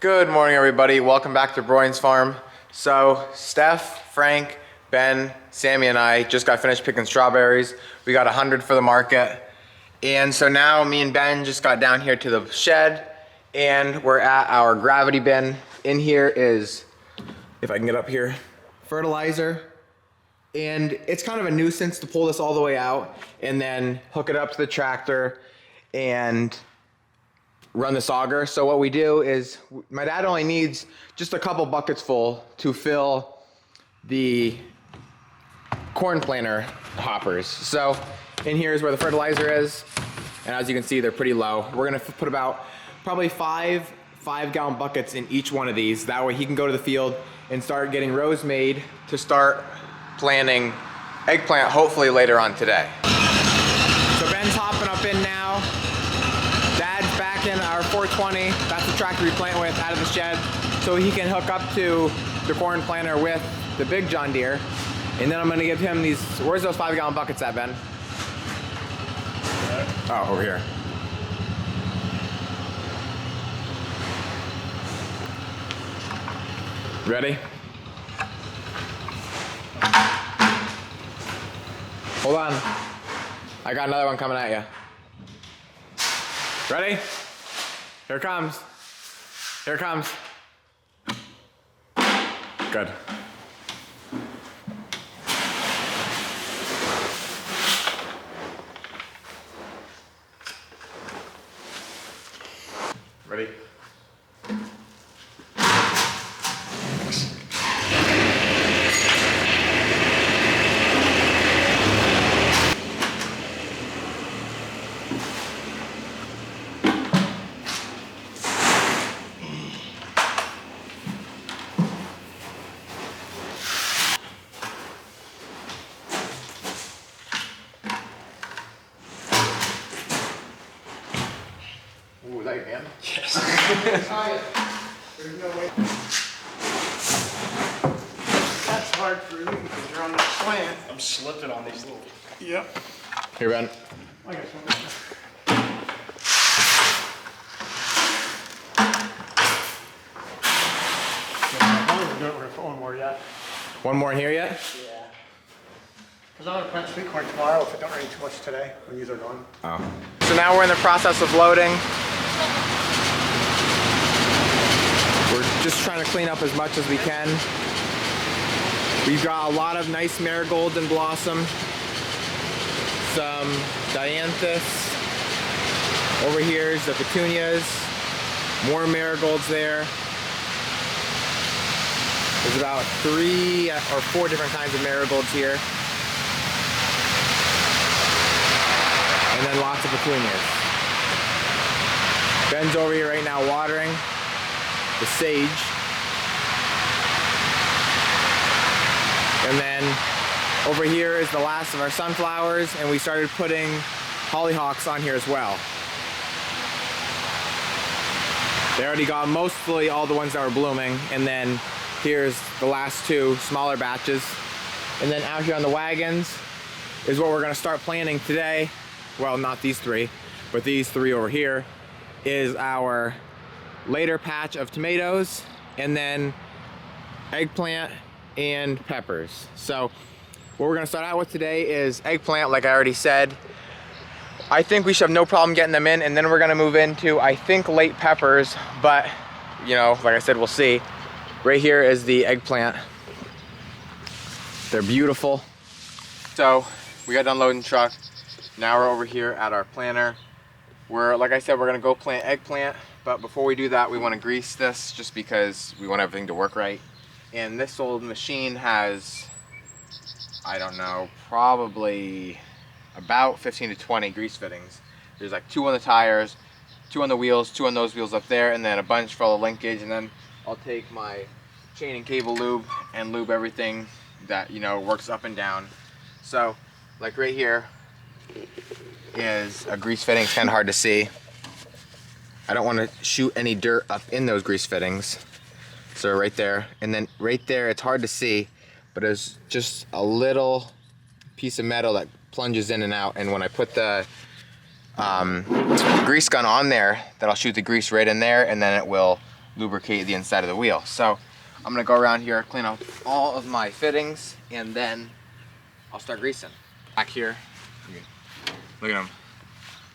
Good morning, everybody. Welcome back to Broyans Farm. So Steph, Frank, Ben, Sammy, and I just got finished picking strawberries. We got 100 for the market. And so now me and Ben just got down here to the shed and we're at our gravity bin. In here is, if I can get up here, fertilizer. And it's kind of a nuisance to pull this all the way out and then hook it up to the tractor and run the auger. So what we do is, my dad only needs just a couple buckets full to fill the corn planter hoppers. So in here is where the fertilizer is, and as you can see, they're pretty low. We're gonna put about probably five 5-gallon buckets in each one of these. That way he can go to the field and start getting rows made to start planting eggplant hopefully later on today. So Ben's hopping up in now. Dad's back in our 420. That's the tractor we plant with out of the shed. So he can hook up to the corn planter with the big John Deere. And then I'm gonna give him these, where's those 5-gallon buckets at, Ben? Oh, over here. Ready? Hold on. I got another one coming at you. Ready? Here it comes. Here it comes. Good. Ready? Ooh, is that your hand? Yes. There's no way. That's hard for you because you're on the slant. I'm slipping on these little. Yep. Here, Ben. I got some. We're going for one more yet. One more in here yet? Yeah. Because I'm going to plant sweet corn tomorrow if it don't rain too much today when these are gone. Oh. So now we're in the process of loading. We're just trying to clean up as much as we can. We've got a lot of nice marigolds in blossom. Some dianthus. Over here is the petunias. More marigolds there. There's about 3 or 4 different kinds of marigolds here. And then lots of petunias. Ben's over here right now watering the sage. And then over here is the last of our sunflowers, and we started putting hollyhocks on here as well. They already got mostly all the ones that were blooming, and then here's the last 2 smaller batches. And then out here on the wagons is what we're gonna start planting today. Well, not these 3, but these 3 over here is our later patch of tomatoes, and then eggplant and peppers. So what we're gonna start out with today is eggplant, like I already said. I think we should have no problem getting them in, and then we're gonna move into, I think, late peppers, but you know, like I said, we'll see. Right here is the eggplant. They're beautiful. So we got done loading the truck. Now we're over here at our planter. Like I said, we're gonna go plant eggplant, but before we do that, we wanna grease this just because we want everything to work right. And this old machine has, I don't know, probably about 15 to 20 grease fittings. There's like 2 on the tires, 2 on the wheels, 2 on those wheels up there, and then a bunch for all the linkage. And then I'll take my chain and cable lube and lube everything that, you know, works up and down. So like right here is a grease fitting. It's kind of hard to see. I don't want to shoot any dirt up in those grease fittings. So right there, and then right there, it's hard to see, but there's just a little piece of metal that plunges in and out. And when I put the grease gun on there, then I'll shoot the grease right in there, and then it will lubricate the inside of the wheel. So I'm gonna go around here, clean out all of my fittings, and then I'll start greasing. Back here, look at them.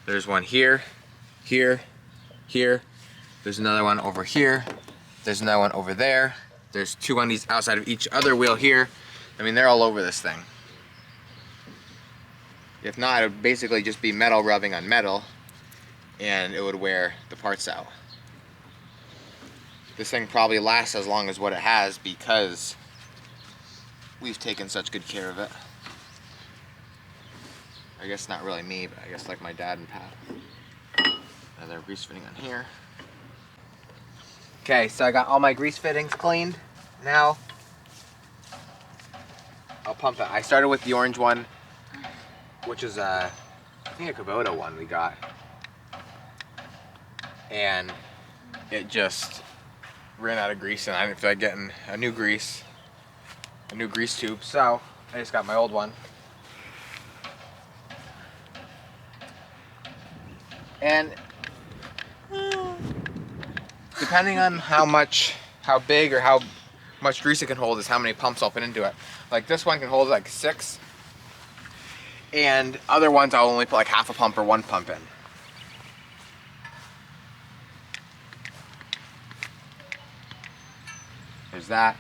There's one here, here, here. There's another one over here. There's another one over there. There's two on these outside of each other wheel here. I mean, they're all over this thing. If not, it would basically just be metal rubbing on metal, and it would wear the parts out. This thing probably lasts as long as what it has because we've taken such good care of it. I guess not really me, but I guess like my dad and Pat. Another grease fitting on here. Okay, so I got all my grease fittings cleaned. Now, I'll pump it. I started with the orange one, which is I think a Kubota one we got. And it just ran out of grease and I didn't feel like getting a new grease tube, so I just got my old one. And depending on how big or how much grease it can hold is how many pumps I'll put into it. Like this one can hold like 6, and other ones I'll only put like half a pump or 1 pump in. There's that.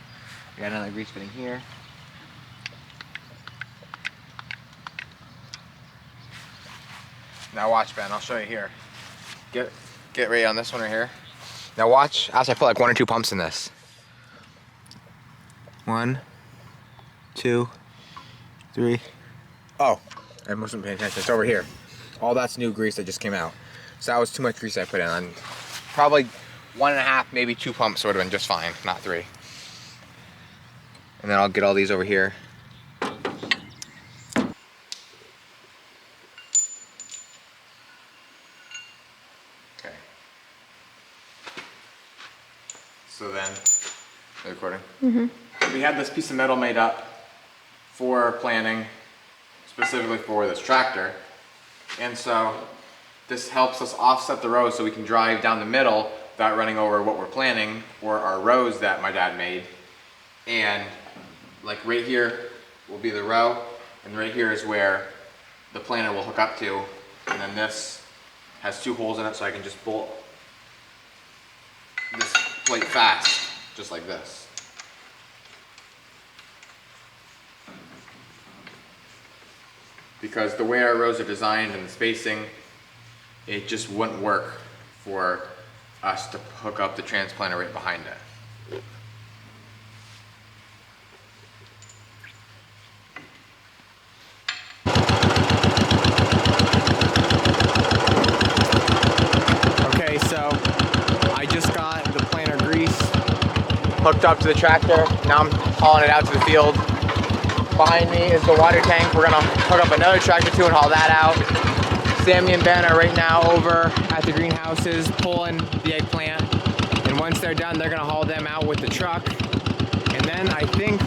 I got another grease fitting here. Now watch, Ben, I'll show you here. Get ready on this one right here. Now watch as I put like 1 or 2 pumps in this. 1, 2, 3. Oh, I wasn't paying attention. It's over here. All that's new grease that just came out. So that was too much grease I put in. And probably 1.5, maybe 2 pumps would have been just fine, not 3. And then I'll get all these over here. Okay. So then, are you recording? Mm-hmm. We had this piece of metal made up for planning, specifically for this tractor. And so this helps us offset the road so we can drive down the middle without running over what we're planning or our rows that my dad made. And like right here will be the row, and right here is where the planter will hook up to. And then this has 2 holes in it, so I can just bolt this plate fast, just like this. Because the way our rows are designed and the spacing, it just wouldn't work for us to hook up the transplanter right behind it. Okay, so I just got the planter grease hooked up to the tractor. Now I'm hauling it out to the field. Behind me is the water tank. We're gonna hook up another tractor too and haul that out. Sammy and Ben are right now over at the greenhouses pulling the eggplant. And once they're done, they're gonna haul them out with the truck. And then I think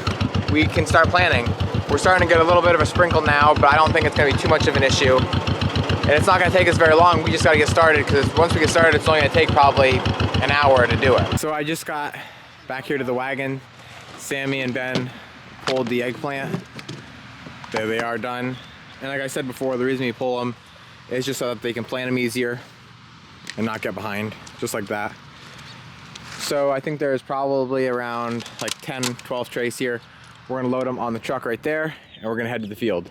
we can start planting. We're starting to get a little bit of a sprinkle now, but I don't think it's gonna be too much of an issue. And it's not gonna take us very long. We just gotta get started, because once we get started, it's only gonna take probably an hour to do it. So I just got back here to the wagon. Sammy and Ben pulled the eggplant. There they are, done. And like I said before, the reason we pull them is just so that they can plant them easier and not get behind, just like that. So I think there's probably around like 10, 12 trays here. We're gonna load them on the truck right there, and we're gonna head to the field.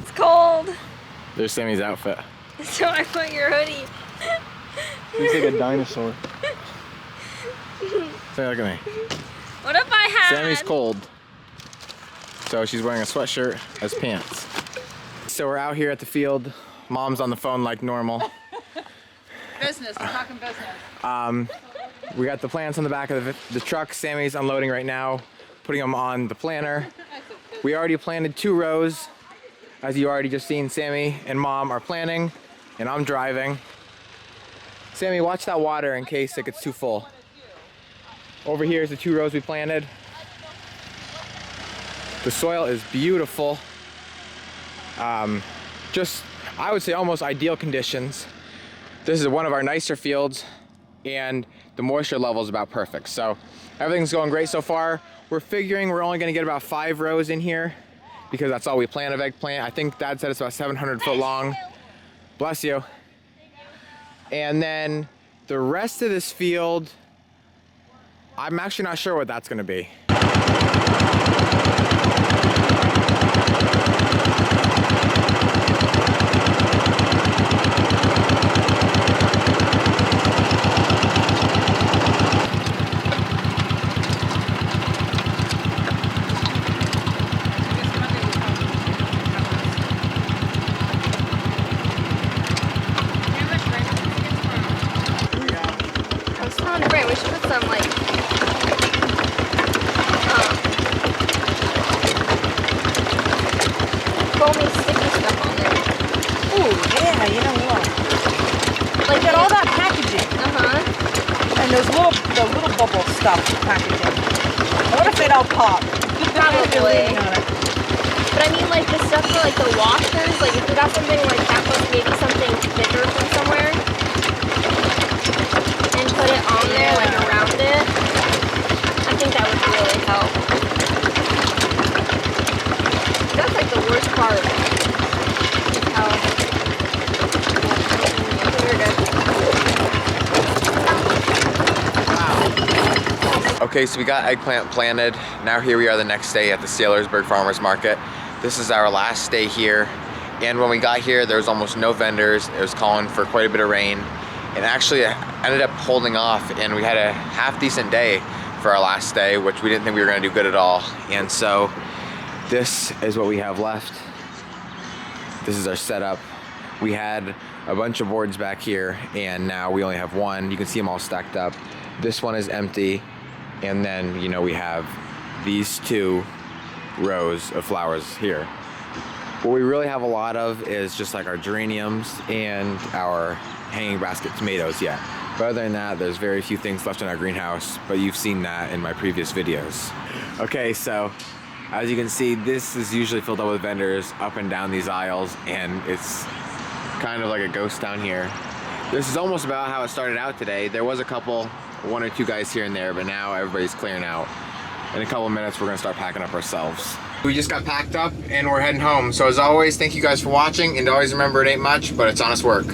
It's cold. There's Sammy's outfit. So I put your hoodie. He's like a dinosaur. Say, look at me. What if I had... Sammy's cold, so she's wearing a sweatshirt as pants. So we're out here at the field. Mom's on the phone like normal. Business, we're talking business. We got the plants on the back of the truck. Sammy's unloading right now, putting them on the planter. We already planted 2 rows. As you already just seen, Sammy and Mom are planting, and I'm driving. Sammy, watch that water in case it gets too full. Over here is the 2 rows we planted. The soil is beautiful. Just I would say almost ideal conditions. This is one of our nicer fields and the moisture level is about perfect. So everything's going great so far. We're figuring we're only gonna get about 5 rows in here because that's all we plan of eggplant. I think Dad said it's about 700 foot long. Bless you. And then the rest of this field, I'm actually not sure what that's gonna be. We should put some like foamy sticky stuff on there. Ooh, yeah, you know what? Like Look at all that packaging. And the little bubble stuff packaging. What if they don't pop? Probably. But I mean like the stuff for like the washers, like if we got something like that plus maybe something thicker from somewhere and put it on there like around it, I think that would really help. That's like the worst part. How Okay, so we got eggplant planted. Now here we are the next day at the Saylorsburg Farmers Market. This is our last day here. And when we got here, there was almost no vendors. It was calling for quite a bit of rain. And actually I ended up holding off and we had a half decent day for our last day, which we didn't think we were gonna do good at all. And so this is what we have left. This is our setup. We had a bunch of boards back here and now we only have one. You can see them all stacked up. This one is empty. And then, you know, we have these 2 rows of flowers here. What we really have a lot of is just like our geraniums and our hanging basket tomatoes, yeah. But other than that, there's very few things left in our greenhouse, but you've seen that in my previous videos. Okay, so as you can see, this is usually filled up with vendors up and down these aisles, and it's kind of like a ghost town here. This is almost about how it started out today. There was a couple, 1 or 2 guys here and there, but now everybody's clearing out. In a couple of minutes, we're gonna start packing up ourselves. We just got packed up and we're heading home. So as always, thank you guys for watching, and always remember it ain't much, but it's honest work.